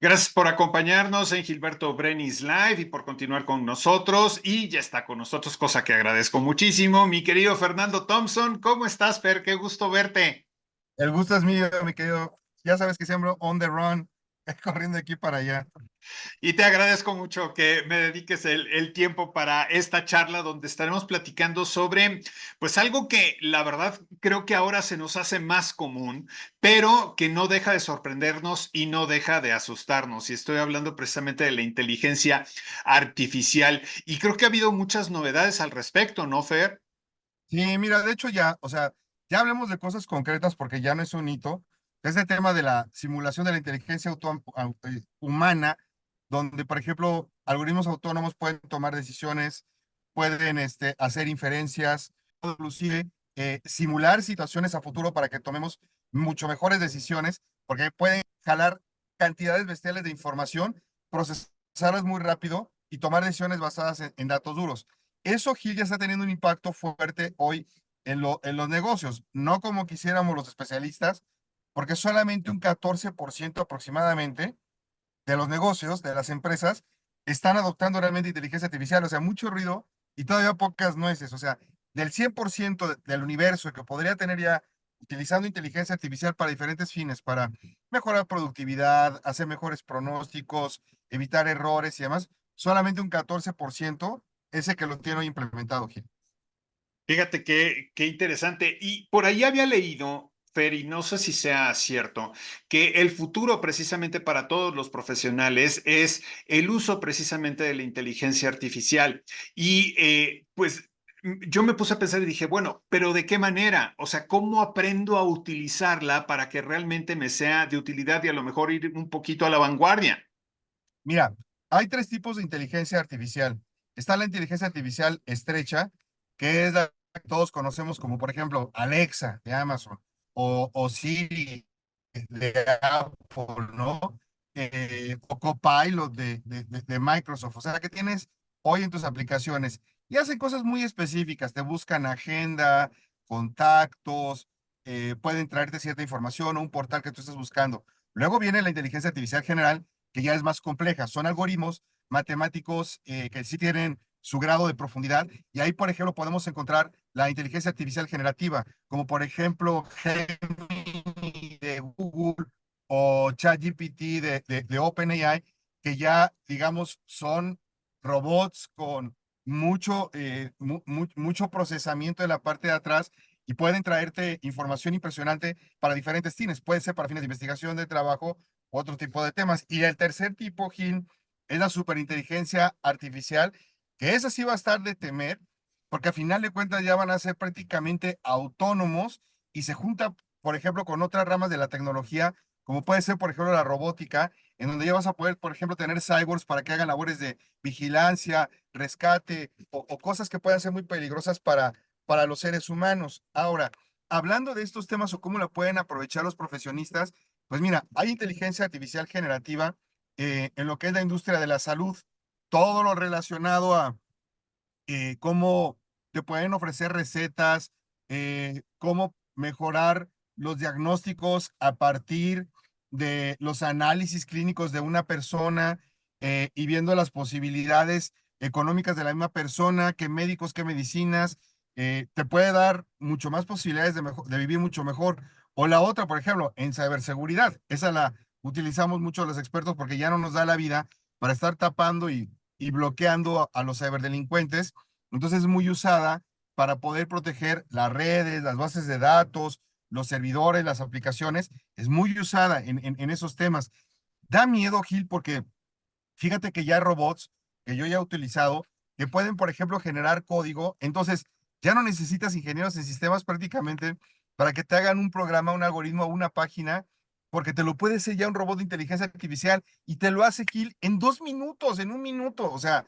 Gracias por acompañarnos en Gilberto Brenis Live y por continuar con nosotros. Y ya está con nosotros, cosa que agradezco muchísimo. Mi querido Fernando Thompson, ¿cómo estás, Fer? Qué gusto verte. El gusto es mío, mi querido. Ya sabes que siempre on the run, corriendo de aquí para allá. Y te agradezco mucho que me dediques el tiempo para esta charla donde estaremos platicando sobre, pues algo que la verdad creo que ahora se nos hace más común, pero que no deja de sorprendernos y no deja de asustarnos. Y estoy hablando precisamente de la inteligencia artificial. Y creo que ha habido muchas novedades al respecto, ¿no, Fer? Sí, mira, de hecho ya, o sea, ya hablemos de cosas concretas porque ya no es un hito. Este tema de la simulación de la inteligencia humana, donde, por ejemplo, algoritmos autónomos pueden tomar decisiones, pueden hacer inferencias, o inclusive simular situaciones a futuro para que tomemos mucho mejores decisiones, porque pueden jalar cantidades bestiales de información, procesarlas muy rápido y tomar decisiones basadas en datos duros. Eso, Gil, ya está teniendo un impacto fuerte hoy en los negocios, no como quisiéramos los especialistas, porque solamente un 14% aproximadamente de los negocios, de las empresas, están adoptando realmente inteligencia artificial, o sea, mucho ruido y todavía pocas nueces, o sea, del 100% del universo que podría tener ya utilizando inteligencia artificial para diferentes fines, para mejorar productividad, hacer mejores pronósticos, evitar errores y demás, solamente un 14% ese que lo tiene hoy implementado, Gil. Fíjate qué interesante. Y por ahí había leído, Fer, y no sé si sea cierto, que el futuro precisamente para todos los profesionales es el uso precisamente de la inteligencia artificial. Y pues yo me puse a pensar y dije, bueno, pero ¿de qué manera? O sea, ¿cómo aprendo a utilizarla para que realmente me sea de utilidad y a lo mejor ir un poquito a la vanguardia? Mira, hay tres tipos de inteligencia artificial. Está la inteligencia artificial estrecha, que es la que todos conocemos como, por ejemplo, Alexa de Amazon o Siri de Apple, ¿no? O Copilot de Microsoft. O sea, que tienes hoy en tus aplicaciones y hacen cosas muy específicas. Te buscan agenda, contactos, pueden traerte cierta información o un portal que tú estés buscando. Luego viene la inteligencia artificial general que ya es más compleja. Son algoritmos matemáticos que sí tienen su grado de profundidad y ahí, por ejemplo, podemos encontrar la inteligencia artificial generativa, como por ejemplo Gemini de Google o ChatGPT de OpenAI, que ya, digamos, son robots con mucho procesamiento en la parte de atrás y pueden traerte información impresionante para diferentes fines. Puede ser para fines de investigación, de trabajo, otro tipo de temas. Y el tercer tipo, Gil, es la superinteligencia artificial, que esa sí va a estar de temer, porque a final de cuentas ya van a ser prácticamente autónomos y se junta, por ejemplo, con otras ramas de la tecnología, como puede ser, por ejemplo, la robótica, en donde ya vas a poder, por ejemplo, tener cyborgs para que hagan labores de vigilancia, rescate o cosas que puedan ser muy peligrosas para los seres humanos. Ahora, hablando de estos temas o cómo la pueden aprovechar los profesionistas, pues mira, hay inteligencia artificial generativa en lo que es la industria de la salud, todo lo relacionado a cómo te pueden ofrecer recetas, cómo mejorar los diagnósticos a partir de los análisis clínicos de una persona y viendo las posibilidades económicas de la misma persona, qué médicos, qué medicinas, te puede dar mucho más posibilidades de vivir mucho mejor. O la otra, por ejemplo, en ciberseguridad, esa la utilizamos mucho los expertos porque ya no nos da la vida para estar tapando y bloqueando a los ciberdelincuentes. Entonces es muy usada para poder proteger las redes, las bases de datos, los servidores, las aplicaciones. Es muy usada en esos temas. Da miedo, Gil, porque fíjate que ya hay robots que yo ya he utilizado que pueden, por ejemplo, generar código. Entonces, ya no necesitas ingenieros en sistemas prácticamente para que te hagan un programa, un algoritmo o una página, porque te lo puede hacer ya un robot de inteligencia artificial y te lo hace, Gil, en 2 minutos, en un minuto. O sea,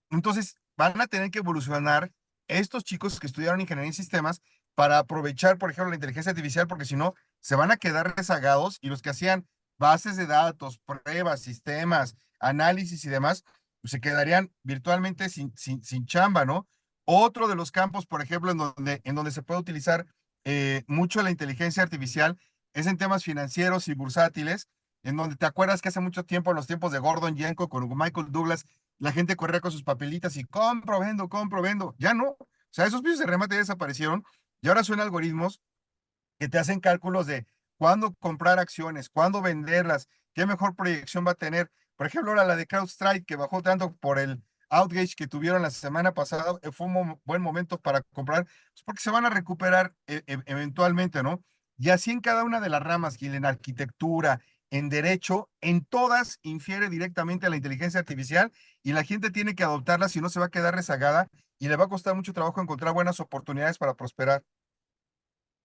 entonces van a tener que evolucionar estos chicos que estudiaron ingeniería en sistemas para aprovechar, por ejemplo, la inteligencia artificial, porque si no, se van a quedar rezagados y los que hacían bases de datos, pruebas, sistemas, análisis y demás, pues se quedarían virtualmente sin chamba, ¿no? Otro de los campos, por ejemplo, en donde se puede utilizar mucho la inteligencia artificial es en temas financieros y bursátiles, en donde te acuerdas que hace mucho tiempo, en los tiempos de Gordon Gekko con Michael Douglas, la gente corría con sus papelitas y compro, vendo. Ya no. O sea, esos pisos de remate ya desaparecieron y ahora son algoritmos que te hacen cálculos de cuándo comprar acciones, cuándo venderlas, qué mejor proyección va a tener. Por ejemplo, ahora la de CrowdStrike, que bajó tanto por el outage que tuvieron la semana pasada, fue un buen momento para comprar, pues, porque se van a recuperar eventualmente, ¿no? Y así en cada una de las ramas, Gil, en arquitectura, en derecho, en todas infiere directamente a la inteligencia artificial y la gente tiene que adoptarla, si no se va a quedar rezagada y le va a costar mucho trabajo encontrar buenas oportunidades para prosperar.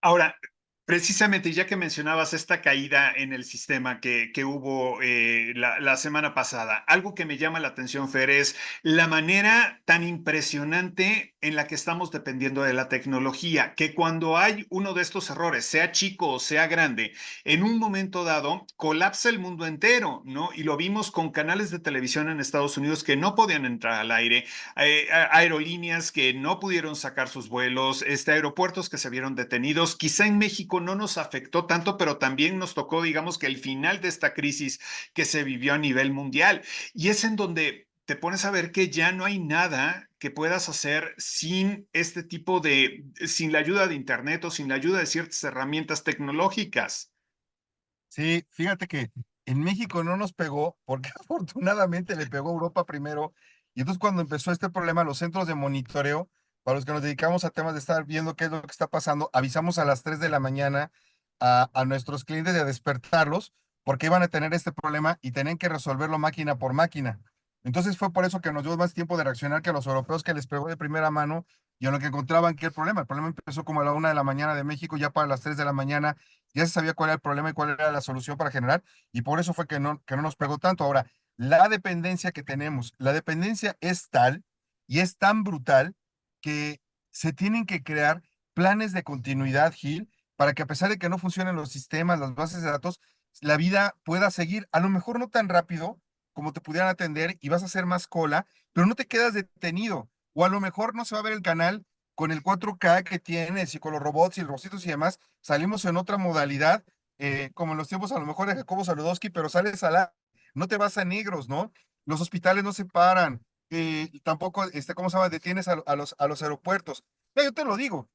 Ahora, precisamente, ya que mencionabas esta caída en el sistema que hubo la semana pasada, algo que me llama la atención, Fer, es la manera tan impresionante en la que estamos dependiendo de la tecnología, que cuando hay uno de estos errores, sea chico o sea grande, en un momento dado colapsa el mundo entero, ¿no? Y lo vimos con canales de televisión en Estados Unidos que no podían entrar al aire, aerolíneas que no pudieron sacar sus vuelos, aeropuertos que se vieron detenidos. Quizá en México no nos afectó tanto, pero también nos tocó, digamos, que el final de esta crisis que se vivió a nivel mundial. Y es en donde te pones a ver que ya no hay nada que puedas hacer sin este tipo sin la ayuda de Internet o sin la ayuda de ciertas herramientas tecnológicas. Sí, fíjate que en México no nos pegó, porque afortunadamente le pegó a Europa primero. Y entonces cuando empezó este problema, los centros de monitoreo, para los que nos dedicamos a temas de estar viendo qué es lo que está pasando, avisamos a las 3 de la mañana a nuestros clientes de despertarlos, porque iban a tener este problema y tenían que resolverlo máquina por máquina. Entonces fue por eso que nos dio más tiempo de reaccionar que a los europeos, que les pegó de primera mano y en lo que encontraban que el problema empezó como a la 1 de la mañana de México, ya para las 3 de la mañana ya se sabía cuál era el problema y cuál era la solución para generar, y por eso fue que no nos pegó tanto. Ahora, la dependencia que tenemos, la dependencia es tal y es tan brutal que se tienen que crear planes de continuidad, Gil, para que a pesar de que no funcionen los sistemas, las bases de datos, la vida pueda seguir, a lo mejor no tan rápido como te pudieran atender y vas a hacer más cola, pero no te quedas detenido. O a lo mejor no se va a ver el canal con el 4K que tienes y con los robots y los rositos y demás, salimos en otra modalidad, como en los tiempos a lo mejor de Jacobo Saludowski, pero sales a la, no te vas a negros, ¿no? Los hospitales no se paran, tampoco, ¿cómo se llama? Detienes a los aeropuertos. Yo te lo digo,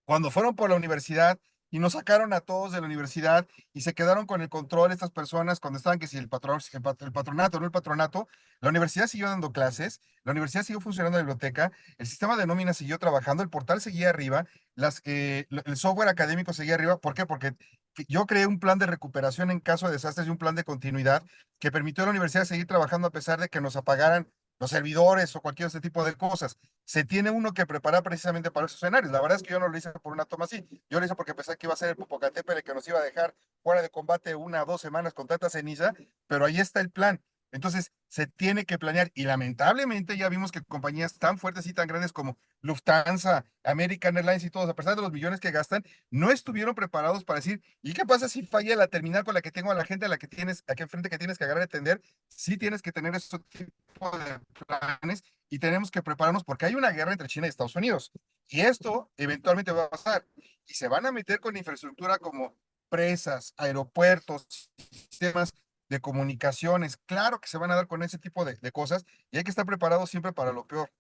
cuando fueron por la universidad y nos sacaron a todos de la universidad y se quedaron con el control estas personas cuando estaban que si el patronato, no el patronato, la universidad siguió dando clases, la universidad siguió funcionando la biblioteca, el sistema de nómina siguió trabajando, el portal seguía arriba, el software académico seguía arriba. ¿Por qué? Porque yo creé un plan de recuperación en caso de desastres y un plan de continuidad que permitió a la universidad seguir trabajando a pesar de que nos apagaran los servidores o cualquier otro tipo de cosas. Se tiene uno que preparar precisamente para esos escenarios. La verdad es que yo no lo hice por una toma así. Yo lo hice porque pensé que iba a ser el Popocatépetl el que nos iba a dejar fuera de combate 1 o 2 semanas con tanta ceniza, pero ahí está el plan. Entonces, se tiene que planear y lamentablemente ya vimos que compañías tan fuertes y tan grandes como Lufthansa, American Airlines y todos, a pesar de los millones que gastan, no estuvieron preparados para decir, ¿y qué pasa si falla la terminal con la que tengo a la gente a la que tienes, aquí enfrente que tienes que agarrar y atender? Sí tienes que tener ese tipo de planes y tenemos que prepararnos porque hay una guerra entre China y Estados Unidos. Y esto eventualmente va a pasar. Y se van a meter con infraestructura como presas, aeropuertos, sistemas de comunicaciones. Claro que se van a dar con ese tipo de cosas y hay que estar preparados siempre para lo peor.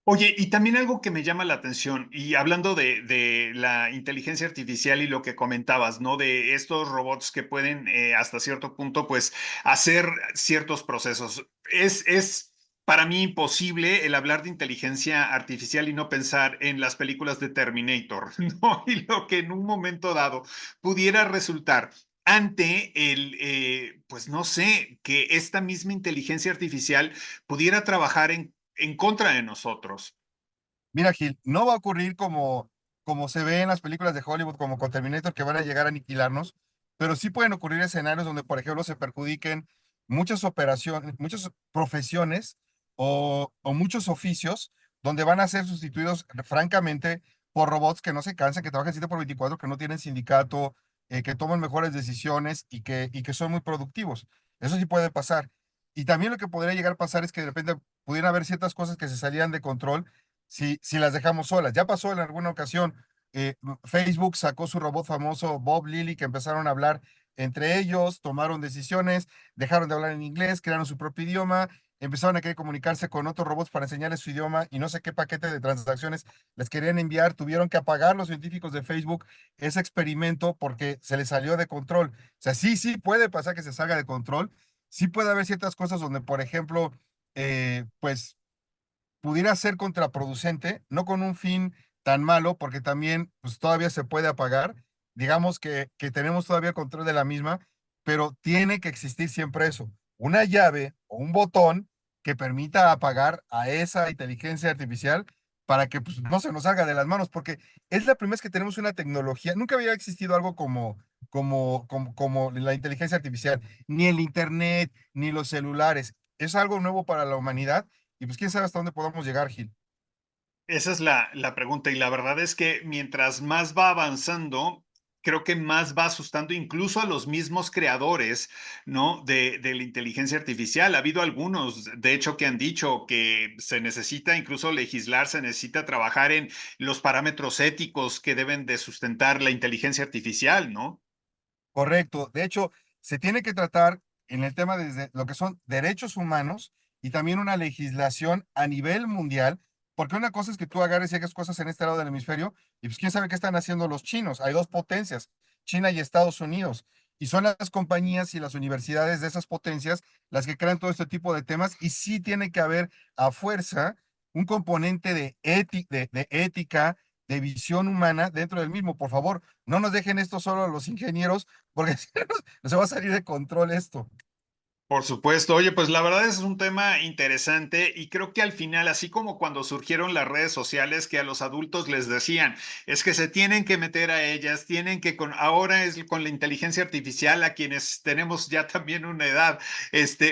Oye, y también algo que me llama la atención, y hablando de la inteligencia artificial y lo que comentabas, ¿no? De estos robots que pueden hasta cierto punto, pues, hacer ciertos procesos. Es para mí imposible el hablar de inteligencia artificial y no pensar en las películas de Terminator, ¿no? Y lo que en un momento dado pudiera resultar ante pues no sé, que esta misma inteligencia artificial pudiera trabajar en contra de nosotros. Mira, Gil, no va a ocurrir como se ve en las películas de Hollywood, como con Terminator, que van a llegar a aniquilarnos, pero sí pueden ocurrir escenarios donde, por ejemplo, se perjudiquen muchas operaciones, muchas profesiones o muchos oficios donde van a ser sustituidos, francamente, por robots que no se cansan, que trabajan 7 por 24, que no tienen sindicato, que toman mejores decisiones y que son muy productivos. Eso sí puede pasar. Y también lo que podría llegar a pasar es que de repente pudieran haber ciertas cosas que se salían de control si las dejamos solas. Ya pasó en alguna ocasión, Facebook sacó su robot famoso Bob Lilly, que empezaron a hablar entre ellos tomaron decisiones, dejaron de hablar en inglés, crearon su propio idioma, empezaron a querer comunicarse con otros robots para enseñarles su idioma y no sé qué paquete de transacciones les querían enviar. Tuvieron que apagar los científicos de Facebook ese experimento porque se les salió de control. O sea, sí, sí puede pasar que se salga de control. Sí puede haber ciertas cosas donde, por ejemplo, pues pudiera ser contraproducente, no con un fin tan malo, porque también pues, todavía se puede apagar. Digamos que tenemos todavía control de la misma, pero tiene que existir siempre eso, una llave o un botón que permita apagar a esa inteligencia artificial para que pues, no se nos salga de las manos, porque es la primera vez que tenemos una tecnología, nunca había existido algo como la inteligencia artificial, ni el Internet, ni los celulares. Es algo nuevo para la humanidad y pues quién sabe hasta dónde podamos llegar, Gil. Esa es la pregunta, y la verdad es que mientras más va avanzando, creo que más va asustando incluso a los mismos creadores, ¿no? De la inteligencia artificial. Ha habido algunos, de hecho, que han dicho que se necesita incluso legislar, se necesita trabajar en los parámetros éticos que deben de sustentar la inteligencia artificial, ¿no? Correcto. De hecho, se tiene que tratar en el tema desde lo que son derechos humanos y también una legislación a nivel mundial, porque una cosa es que tú agarres y hagas cosas en este lado del hemisferio y pues quién sabe qué están haciendo los chinos. Hay dos potencias, China y Estados Unidos, y son las compañías y las universidades de esas potencias las que crean todo este tipo de temas y sí tiene que haber a fuerza un componente de ética, de visión humana dentro del mismo. Por favor, no nos dejen esto solo a los ingenieros porque si no se va a salir de control esto. Por supuesto. Oye, pues la verdad es un tema interesante y creo que al final, así como cuando surgieron las redes sociales que a los adultos les decían, es que se tienen que meter a ellas, tienen que ahora es con la inteligencia artificial a quienes tenemos ya también una edad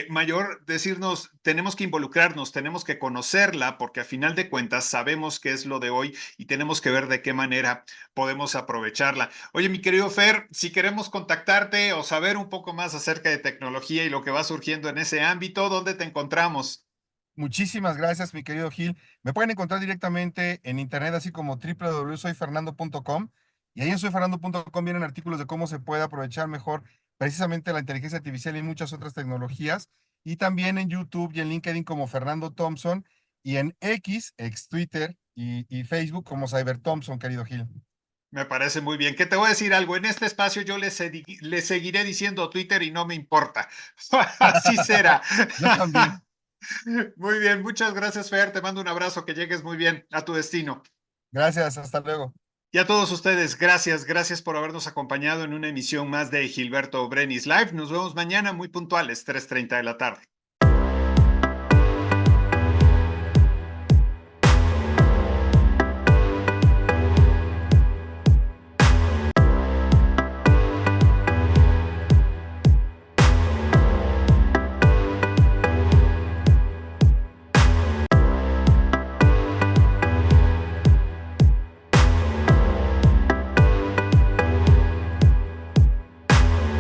mayor, decirnos, tenemos que involucrarnos, tenemos que conocerla, porque a final de cuentas sabemos qué es lo de hoy y tenemos que ver de qué manera podemos aprovecharla. Oye, mi querido Fer, si queremos contactarte o saber un poco más acerca de tecnología y lo que va surgiendo en ese ámbito, ¿dónde te encontramos? Muchísimas gracias, mi querido Gil. Me pueden encontrar directamente en internet, así como www.soyfernando.com. Y ahí en soyfernando.com vienen artículos de cómo se puede aprovechar mejor precisamente la inteligencia artificial y muchas otras tecnologías. Y también en YouTube y en LinkedIn como Fernando Thompson. Y en ex Twitter y Facebook como Cyber Thompson, querido Gil. Me parece muy bien. ¿Qué te voy a decir algo? En este espacio yo le seguiré diciendo Twitter y no me importa. Así será. Yo también. Muy bien, muchas gracias, Fer. Te mando un abrazo, que llegues muy bien a tu destino. Gracias, hasta luego. Y a todos ustedes, gracias por habernos acompañado en una emisión más de Gilberto Brenis Live. Nos vemos mañana muy puntuales, 3:30 de la tarde.